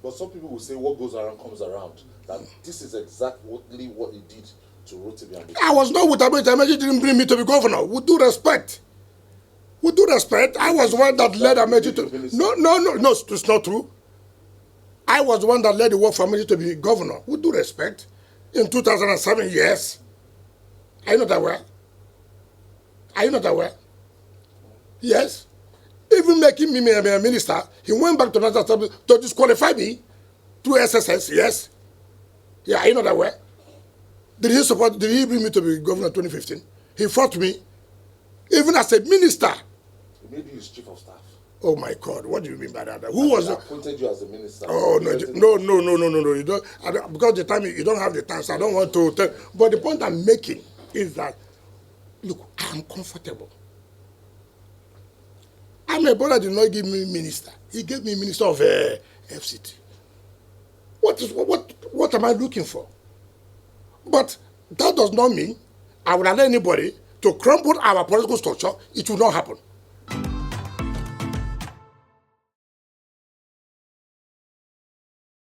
But some people will say what goes around comes around. That this is exactly what he did to Rotimi Amaechi. I was not with Amaechi. Amaechi didn't bring me to be governor. With due respect. With due respect, I was the one that led Amaechi to... No, it's not true. I was the one that led the work for Amaechi to be governor. With due respect. In 2007, yes. Are you not aware? Are you not aware? Yes. Even making me a minister, he went back to National Assembly to disqualify me through SSS, yes. Yeah, are you not aware? Did he bring me to be governor in 2015? He fought me. Even as a minister. He made you his chief of staff. Oh my God, what do you mean by that? Who was appointed you as a minister? Oh no. You don't, because the time you don't have the time, so I don't want to tell. But the point I'm making is that, look, I'm comfortable. My brother did not give me minister. He gave me minister of FCT. What am I looking for? But that does not mean I would allow anybody to crumble our political structure. It will not happen.